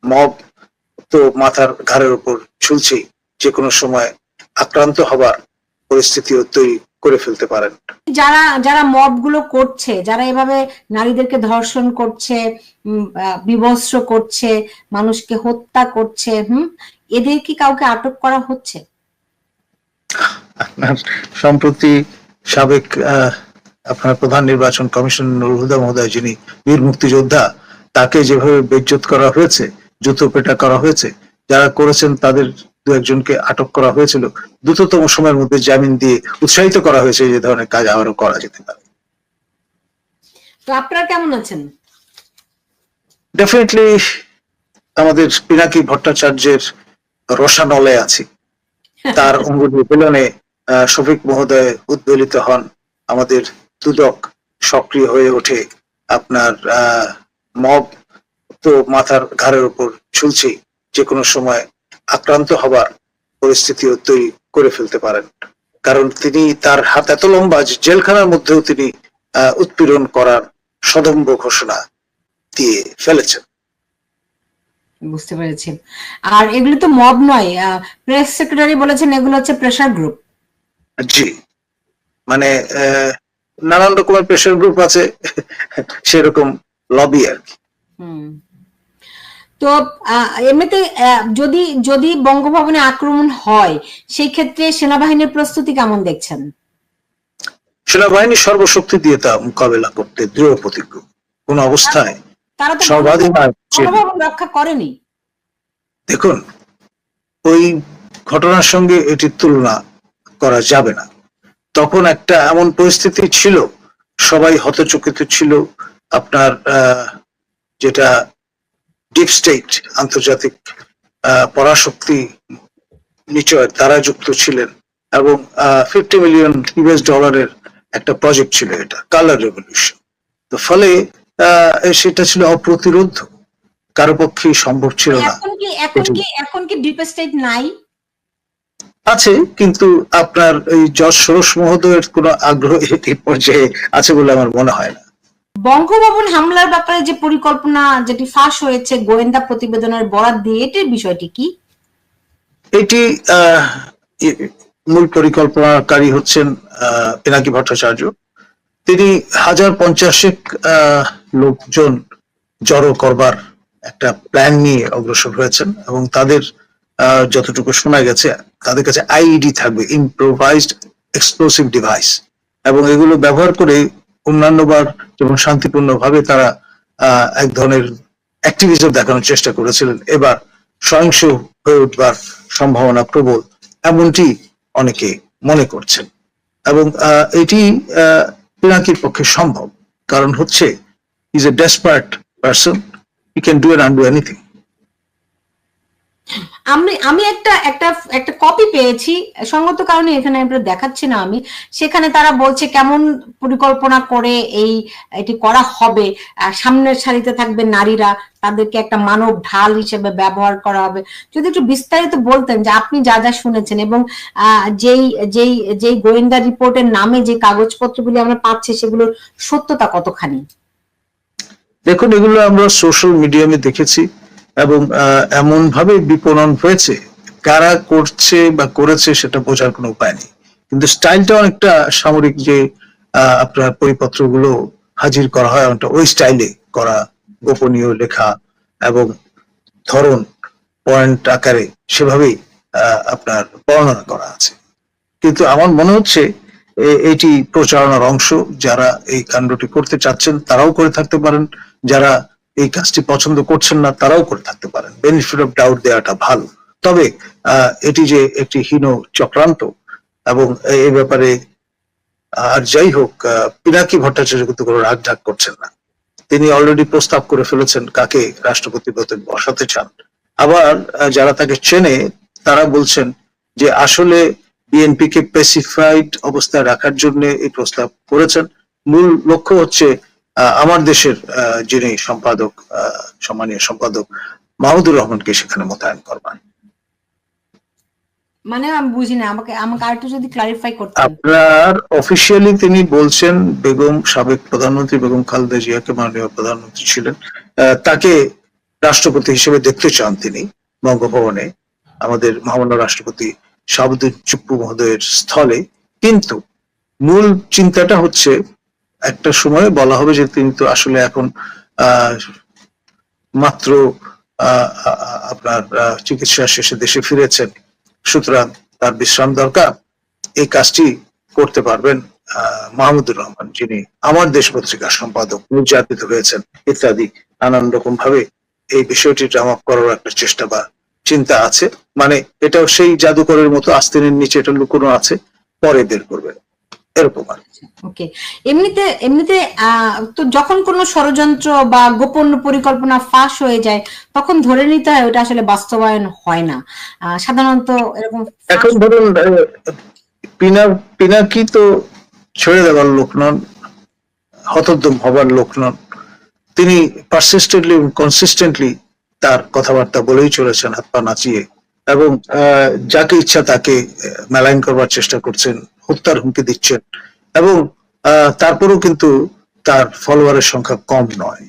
Mob তো মাথার ঘাড়ের উপর ঝুলছেই, যে কোনো সময় আক্রান্ত হবার পরিস্থিতিও তৈরি করে ফেলতে পারেন। যারা যারা মব গুলো করছে, যারা এভাবে নারীদেরকে ধর্ষণ করছে, বিবস্ত্র করছে, মানুষকে হত্যা করছে, এদের কি কাউকে আটক করা হচ্ছে? আপনার সম্প্রতি সাবেক আপনার প্রধান নির্বাচন কমিশন নুরুল হুদা মহোদয়, যিনি বীর মুক্তিযোদ্ধা, তাকে যেভাবে বেইজ্জত করা হয়েছে, জুতো পেটা করা হয়েছে, যারা করেছেন তাদের দু একজনকে আটক করা হয়েছিল, দ্রুততম সময়ের মধ্যে জামিন দিয়ে উৎসাহিত করা হয়েছে যে ধরনের কাজ আবারও করা যেতে পারে। তো আপনারা কেমন আছেন? ডেফিনেটলি আমাদের পিনাকি ভট্টাচার্যের রসানলে আছি। তার অঙ্গুলি বেলনে শফিক মহোদয় উদ্বেলিত হন, আমাদের দুদক সক্রিয় হয়ে ওঠে, আপনার মব তো মাথার ঘাড়ের উপর ঝুলছেই, যে কোনো সময় আক্রান্ত হবার পরিস্থিতিও তৈরি করে ফেলতে পারেন। কারণ তিনি, তার হাত এত লম্বা যে জেলখানার মধ্যেও তিনি উৎপীড়ন করার সদম্ভ ঘোষণা দিয়ে ফেলেছেন। বুঝতে পেরেছি। আর এগুলো তো মব নয়, প্রেস সেক্রেটারি বলেছেন এগুলো হচ্ছে প্রেসার গ্রুপ। জি, মানে নানান রকমের প্রেসার গ্রুপ আছে, সেরকম লবি আর কি। তো এমনিতে যদি যদি বঙ্গভবনে আক্রমণ হয়, সেই ক্ষেত্রে সেনাবাহিনীর প্রস্তুতি কেমন দেখছেন? সেনাবাহিনী সর্বশক্তি দিয়ে তা মোকাবেলা করতে দৃঢ় প্রতিজ্ঞ। কোন অবস্থায় তারা তো সর্বাধিনায়ক বঙ্গভবন রক্ষা করেনি। দেখুন, ওই ঘটনার সঙ্গে এটির তুলনা করা যাবে না। তখন একটা এমন পরিস্থিতি ছিল, সবাই হতচকিত ছিল। আপনার যেটা ডিপ স্টেট, আন্তর্জাতিক পরাশক্তি নিচয় তারা যুক্ত ছিলেন, এবং $50 মিলিয়ন একটা প্রজেক্ট ছিল, এটা কালার রেভলিউশন। তো ফলে সেটা ছিল অপ্রতিরোধ, কারো পক্ষেই সম্ভব ছিল না। এখন কি ডিপ স্টেট নাই? আছে, কিন্তু আপনার এই জজ সোরস মহোদয়ের কোন আগ্রহ এই পর্যায়ে আছে বলে আমার মনে হয় না। বঙ্গভবন হামলার ব্যাপারে যে পরিকল্পনা যেটি ফাঁস হয়েছে গোয়েন্দা প্রতিবেদনের বরাত দিয়ে, এটির বিষয়টি কি? এটি মূল পরিকল্পনাকারী হচ্ছেন পিনাকি ভট্টাচার্য। তিনি 1050 লোকজন জড়ো করবার একটা প্ল্যান নিয়ে অগ্রসর হয়েছেন, এবং তাদের যতটুকু শোনা গেছে, তাদের কাছে আইইডি থাকবে, ইম্প্রোভাইজড এক্সপ্লোসিভ ডিভাইস, এবং এগুলো ব্যবহার করে অন্যান্যবার যেমন শান্তিপূর্ণভাবে তারা এক ধরনের অ্যাক্টিভিজম দেখানোর চেষ্টা করেছিলেন, এবার সহিংস হয়ে উঠবার সম্ভাবনা প্রবল, এমনটি অনেকে মনে করছেন। এবং এটি পিনাকির পক্ষে সম্ভব, কারণ হচ্ছে is a desperate person, he can do and undo anything. আমি একটা একটা একটা কপি পেয়েছি, সঙ্গত কারণে এখানে আমরা দেখাচ্ছি না। আমি সেখানে তারা বলছে কেমন পরিকল্পনা করে এটি করা হবে। সামনের সারিতে থাকবে নারীরা, তাদেরকে একটা মানব ঢাল হিসেবে ব্যবহার করা হবে। যদি একটু বিস্তারিত বলতেন যে আপনি যা যা শুনেছেন, এবং যেই যেই যেই গোয়েন্দা রিপোর্টের নামে যে কাগজপত্রগুলি আমরা পাচ্ছি সেগুলোর সত্যতা কতখানি? দেখুন, এগুলো আমরা সোশ্যাল মিডিয়ামে দেখেছি, এবং এমন ভাবে বিপণন হয়েছে, কারা করছে বা করেছে সেটা বোঝার কোনো উপায় নেই। কিন্তু স্টাইলটা অনেকটা সামরিক যে আপনার পরিপত্রগুলো হাজির করা হয়, অনেকটা ওই স্টাইলে করা, গোপনীয় লেখা এবং ধরন পয়েন্ট আকারে সেভাবেই আপনার বর্ণনা করা আছে। কিন্তু আমার মনে হচ্ছে এটি প্রচারণার অংশ। যারা এই কাণ্ডটি করতে চাচ্ছেন তারাও করে থাকতে পারেন, যারা এই কাজটি পছন্দ করছেন না তারাও করে থাকতে পারেন। বেনিফিট অফ ডাউট দেওয়াটা ভালো। তবে এটি যে একটি হীন চক্রান্ত, এবং এই ব্যাপারে আর যাই হোক, পিনাকি ভট্টাচার্য কিন্তু কোনো রাগ ঢাক করছেন না। তিনি অলরেডি প্রস্তাব করে ফেলেছেন কাকে রাষ্ট্রপতি পদে বসাতে চান। আবার যারা তাকে চেনে তারা বলছেন যে আসলে বিএনপি কে পেসিফাইড অবস্থায় রাখার জন্য এই প্রস্তাব করেছেন। মূল লক্ষ্য হচ্ছে আমার দেশের যিনি সম্পাদক, সম্মানীয় সম্পাদক মাহমুদুর রহমানকে সেখানে মোতায়েন করবেন। মানে আমি বুঝি না, আমাকে আরেকটু যদি ক্লারিফাই করতেন। আপনার অফিসিয়ালি তিনি বলছেন বেগম, সাবেক প্রধানমন্ত্রী বেগম খালেদা জিয়াকে, মাননীয় প্রধানমন্ত্রী ছিলেন, তাকে রাষ্ট্রপতি হিসেবে দেখতে চান তিনি বঙ্গভবনে, আমাদের মহামান্য রাষ্ট্রপতি শাহাবুদ্দিন চুপ্পু মহোদয়ের স্থলে। কিন্তু মূল চিন্তাটা হচ্ছে, একটা সময় বলা হবে যে তিনি তো আসলে এখন মাত্র আপনার চিকিৎসা শেষে দেশে ফিরেছেন, সুতরাং তার বিশ্রাম দরকার। এই কাজটি করতে পারবেন মাহমুদুর রহমান, যিনি আমার দেশ পত্রিকার সম্পাদক, নির্যাতিত হয়েছেন ইত্যাদি নানান রকম ভাবে এই বিষয়টি ড্রাম আপ করার একটা চেষ্টা বা চিন্তা আছে। মানে এটাও সেই জাদুকরের মতো আস্তিনের নিচে এটা লুকোনো আছে, পরে বের করবেন, এরকম আর। ওকে, এমনিতে তো যখন কোনো ষড়যন্ত্র বা গোপন পরিকল্পনা ফাঁস হয়ে যায় তখন ধরে নিতে হয় ওটা আসলে বাস্তবায়ন হয় না সাধারণত এরকম। এখন ধরুন পিনাকি তো ছেড়ে দেওয়ার লোক নন, হতোদ্যম হবার লোক নন। তিনি পারসিস্টেন্টলি কনসিস্টেন্টলি তার কথাবার্তা বলেই চলেছেন, হাত পা নাচিয়ে, এবং যাকে ইচ্ছা তাকে মেলাইন করবার চেষ্টা করছেন, হত্যার হুমকি দিচ্ছেন, এবং তারপরেও কিন্তু তার ফলোয়ারের সংখ্যা কম নয়।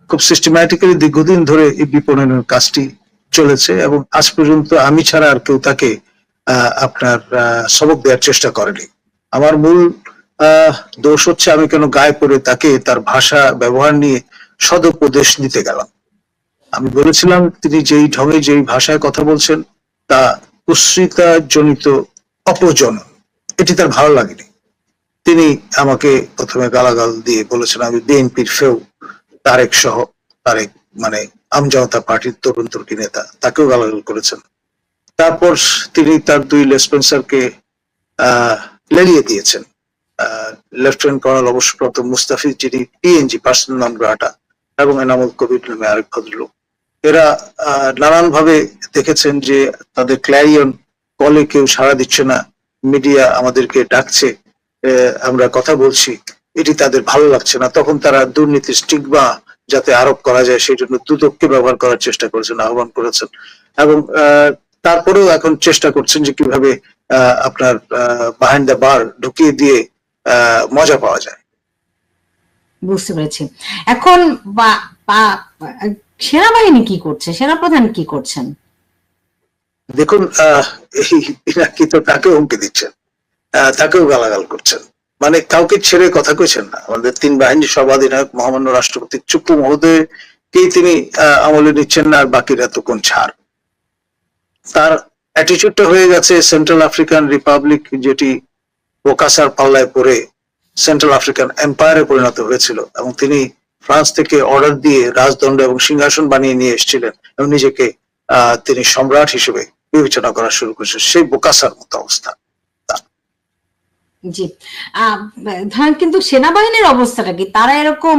খুব সিস্টেম্যাটিক্যালি দীর্ঘদিন ধরে এই বিপণনের কাজটি চলেছে, এবং আজ পর্যন্ত আমি ছাড়া আর কেউ তাকে আপনার সবক দেওয়ার চেষ্টা করেনি। আমার মূল দোষ হচ্ছে আমি কেন গায়ে পড়ে তাকে তার ভাষা ব্যবহার নিয়ে সদুপদেশ দিতে গেলাম। আমি বলেছিলাম তিনি যেই ঢঙে যেই ভাষায় কথা বলছেন তা কুশ্রিতা জনিত অপজনন, এটি তার ভালো লাগেনি। তিনি আমাকে প্রথমে গালাগাল দিয়ে বলেছেন আমি বিএনপির ফেউ, তারেক সহ, তারেক মানে আমজনতা পার্টির তরুণ তুর্কি নেতা, তাকেও গালাগাল করেছেন। তারপর তিনি তার দুই লেসপেন্সারকে লেলিয়ে দিয়েছেন, লেফটেন্যান্ট কর্নেল অবসরপ্রাপ্ত মুস্তাফিজ, যিনি পিএনজি পার্সোনাল নন গ্রাটা, এবং এনামুল কবির নামে আরেক ভদ্রলোক। এরা নানান ভাবে দেখেছেন যে তাদের ক্ল্যারিয়ন কলে কেউ সাড়া দিচ্ছে না, মিডিয়া আমাদেরকে ডাকছে, আমরা কথা বলছি, এটি তাদের ভালো লাগছে না। তখন তারা দুর্নীতির স্টিগমা যাতে আরোপ করা যায় সেই জন্য দুদককে ব্যবহার করার চেষ্টা করেছেন, আহ্বান করেছেন, এবং তারপরেও এখন চেষ্টা করছেন যে কিভাবে আপনার বিহাইন্ড দ্য বার ঢুকিয়ে দিয়ে মজা পাওয়া যায়। বুঝতে পেরেছি। এখন সেনাবাহিনী কি করছে, সেনাপ্রধান কি করছেন? দেখুন, এই পিনাকি তো তাকেও হুমকি দিচ্ছেন, তাকেও গালাগাল করছেন, মানে কাউকে ছেড়ে কথা কইছেন না। আমাদের তিন বাহিনীর সর্বাধিনায়ক মহামান্য রাষ্ট্রপতি চুপ্পু মহোদয়কেই তিনি আমলে নিচ্ছেন না, আর বাকিরা তো কোন ছাড়। তার অ্যাটিটিউডটা হয়ে গেছে সেন্ট্রাল আফ্রিকান রিপাবলিক, যেটি ওকাসার পাল্লায় পড়ে সেন্ট্রাল আফ্রিকান এম্পায়ারে পরিণত হয়েছিল, এবং তিনি ফ্রান্স থেকে অর্ডার দিয়ে রাজদণ্ড এবং সিংহাসন বানিয়ে নিয়ে এসেছিলেন, এবং নিজেকে তিনি সম্রাট হিসেবে বিবেচনা করা শুরু করেছেন। সেই বোকাসার মতো অবস্থা। জি, ধরেন কিন্তু সেনাবাহিনীর অবস্থাটা কি? তারা এরকম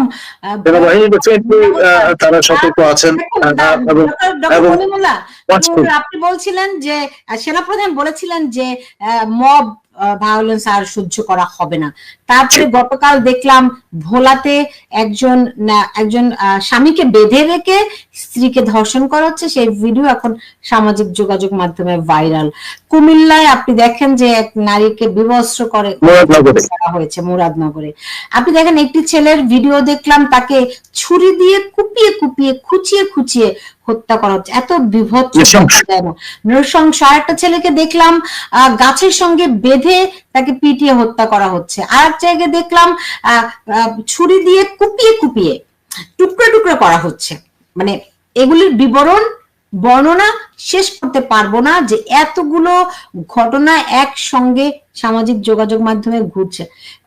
তারা সতর্ক আছেন। আপনি বলছিলেন যে সেনাপ্রধান বলেছিলেন যে মব ভায়োলেন্স আর সহ্য করা হবে না। তারপরে গতকাল দেখলাম ভোলাতে একজন স্বামীকে বেঁধে রেখে স্ত্রীকে ধর্ষণ করা হচ্ছে, সেই ভিডিও এখন সামাজিক যোগাযোগ মাধ্যমে ভাইরাল। কুমিল্লায় আপনি দেখেন যে এক নারীকে বিবস্ত্র করা হয়েছে মুরাদনগরে। আপনি দেখেন একটি ছেলের ভিডিও দেখলাম, তাকে ছুরি দিয়ে কুপিয়ে কুপিয়ে খুঁচিয়ে খুঁচিয়ে হত্যা করা হচ্ছে। এত বিভৎস, নৃশংস। আরেকটা ছেলেকে দেখলাম গাছের সঙ্গে বেঁধে তাকে পিটিয়ে হত্যা করা হচ্ছে। আর এক জায়গায় দেখলাম ছুরি দিয়ে কুপিয়ে কুপিয়ে টুকরো টুকরো করা হচ্ছে। মানে এগুলির বর্ণনা শেষ করতে পারবো না, যে এতগুলো ঘটনা একসঙ্গে সামাজিক যোগাযোগ মাধ্যমে ঘুরছে।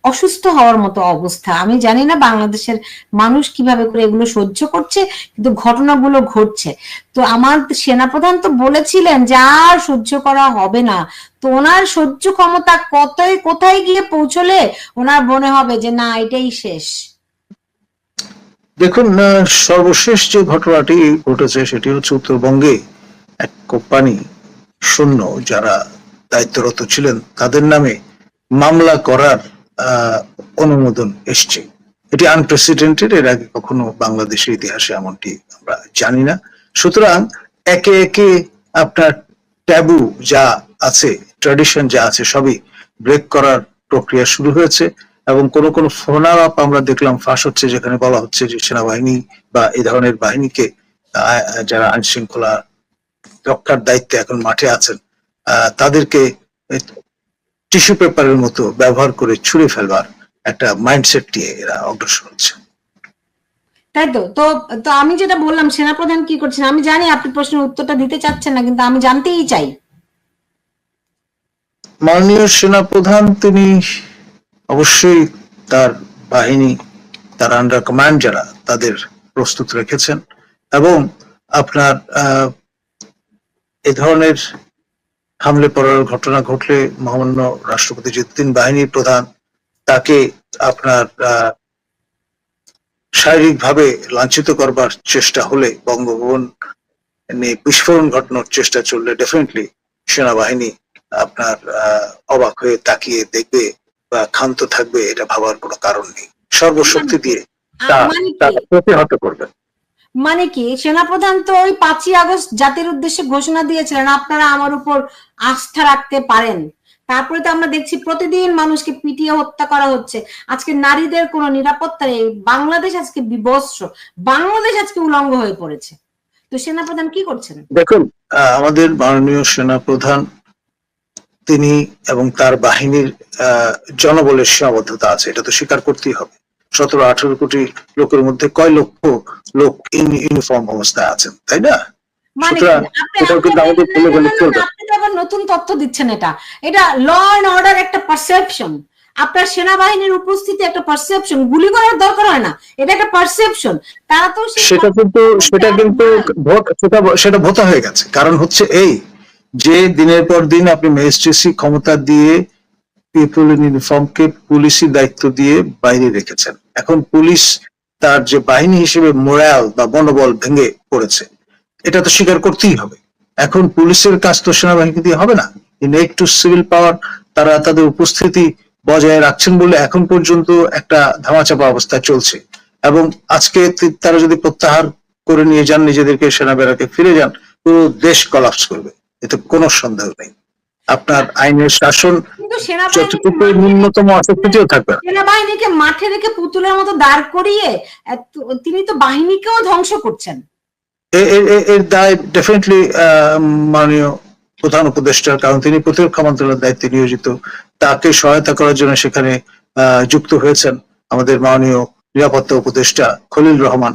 অসুস্থ হওয়ার মতো অবস্থা। আমি জানি না বাংলাদেশের মানুষ কিভাবে করে এগুলো সহ্য করছে, কিন্তু ঘটনাগুলো ঘটছে। তো আমার সেনাপ্রধান তো বলেছিলেন যে আর সহ্য করা হবে না। তো ওনার সহ্য ক্ষমতা কোথায় গিয়ে পৌঁছলে ওনার মনে হবে যে না, এটাই শেষ? দেখুন, সর্বশেষ যে ঘটনাটি ঘটেছে সেটি হচ্ছে উত্তরবঙ্গে এক কোম্পানি শূন্য যারা দায়িত্বরত ছিলেন তাদের নামে মামলা করার অনুমোদন এসছে। এটি আনপ্রেসিডেন্টেড, এর আগে কখনো বাংলাদেশের ইতিহাসে এমনটি আমরা জানি না। সুতরাং একে একে আপনার ট্যাবু যা আছে, ট্র্যাডিশন যা আছে, সবই ব্রেক করার প্রক্রিয়া শুরু হয়েছে, এবং কোন কোন ফোন আপ আমরা দেখলাম ফাঁস হচ্ছে, যেখানে বলা হচ্ছে যে সেনাবাহিনী বা এই ধরনের বাহিনীকে যারা আইন শৃঙ্খলা রক্ষার দায়িত্বে এখন মাঠে আছেন তাদেরকে টিস্যু পেপারের মতো ব্যবহার করে ছুঁড়ে ফেলবার একটা মাইন্ডসেট নিয়ে এরা অগ্রসর হচ্ছে। তাই তো তো তো আমি যেটা বললাম সেনাপ্রধান কি করছেন, আমি জানি আপনি প্রশ্নের উত্তরটা দিতে চাচ্ছেন না, কিন্তু আমি জানতেই চাই। মাননীয় সেনাপ্রধান তিনি অবশ্যই তার বাহিনী, তার আন্ডার কমান্ড যারা, তাদের প্রস্তুত রেখেছেন এবং আপনার এ ধরনের হামলে পড়ার ঘটনা ঘটলে মহামান্য রাষ্ট্রপতি যে 3 বাহিনীর প্রধান, তাকে আপনার শারীরিকভাবে লাঞ্ছিত করবার চেষ্টা হলে, বঙ্গভবন নিয়ে বিস্ফোরণ ঘটানোর চেষ্টা চললে ডেফিনেটলি সেনাবাহিনী আপনার অবাক হয়ে তাকিয়ে দেখবে বা ক্ষান্ত থাকবে, এটা ভাবার কোনো কারণ নেই। সর্বশক্তি দিয়ে তা প্রতিহত করবে। মানে কি সেনাপ্রধান তো ওই 5ই আগস্ট জাতির উদ্দেশ্যে ঘোষণা দিয়েছিলেন আপনারা আমার উপর আস্থা রাখতে পারেন। তারপরে তো আমরা দেখছি প্রতিদিন মানুষকে পিটিয়ে হত্যা করা হচ্ছে। আজকে নারীদের কোনো নিরাপত্তা নেই। বাংলাদেশ আজকে বিভৎস, বাংলাদেশ আজকে উলঙ্গ হয়ে পড়েছে। তো সেনাপ্রধান কি করছেন? দেখুন, আমাদের মাননীয় সেনাপ্রধান তিনি এবং তার বাহিনীর জনবলের সীমাবদ্ধতা আছে, এটা তো স্বীকার করতেই হবে। 17-18 কোটি লোকের মধ্যে কয় লক্ষ লোক ইউনিফর্ম অবস্থায় আছেন, তাই না? মানে আপনি তো আবার নতুন তথ্য দিচ্ছেন। এটা ল এন্ড অর্ডার একটা পারসেপশন। আপনার সেনাবাহিনীর উপস্থিতি একটা পারসেপশন, গুলি করার দরকার হয় না, এটা একটা পারসেপশন। তারা তো সেটা ভোতা হয়ে গেছে। কারণ হচ্ছে এই যে দিনের পর দিন আপনি ম্যাজিস্ট্রেসি ক্ষমতা দিয়ে পিপল ইন ইউনিফর্মকে পুলিশি দায়িত্ব দিয়ে বাইরে রেখেছেন। এখন পুলিশ তার যে বাহিনী হিসেবে মোরাল বা মনোবল ভেঙে পড়েছে, এটা তো স্বীকার করতেই হবে। এখন পুলিশের কাজ তো সেনাবাহিনী দিয়ে হবে না। একটু সিভিল পাওয়ার, তারা তাদের উপস্থিতি বজায় রাখছেন বলে এখন পর্যন্ত একটা ধামাচাপা অবস্থা চলছে। এবং আজকে তারা যদি প্রত্যাহার করে নিয়ে যান, নিজেদেরকে সেনা বেড়াকে ফিরে যান, পুরো দেশ কলাপস করবে, এতে কোনো সন্দেহ নেই। আপনার আইনের শাসন ন্যূনতম অসুস্থিতিও থাকবে। সেনাবাহিনীকে মাঠে রেখে পুতুলের মতো দাঁড় করিয়ে তিনি তো বাহিনীকেও ধ্বংস করছেন। এর দায় ডেফিনেটলি মাননীয় প্রধান উপদেষ্টার, কারণ তিনি প্রতিরক্ষা মন্ত্রণালয়ের দায়িত্বে নিয়োজিত। তাকে সহায়তা করার জন্য সেখানে যুক্ত হয়েছেন আমাদের মাননীয় নিরাপত্তা উপদেষ্টা খলিল রহমান।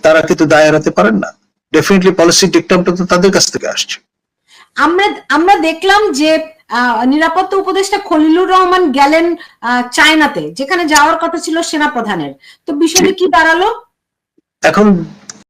তারা কিন্তু দায় এড়াতে পারেন না। ডেফিনেটলি পলিসি ডিকটামটা তো তাদের কাছ থেকে আসছে। আমরা দেখলাম যে নিরাপত্তা উপদেষ্টা খলিলুর রহমান গেলেন চায়নাতে, যেখানে যাওয়ার কথা ছিল সেনাপ্রধানের। তো বিষয়টা কি দাঁড়ালো? এখন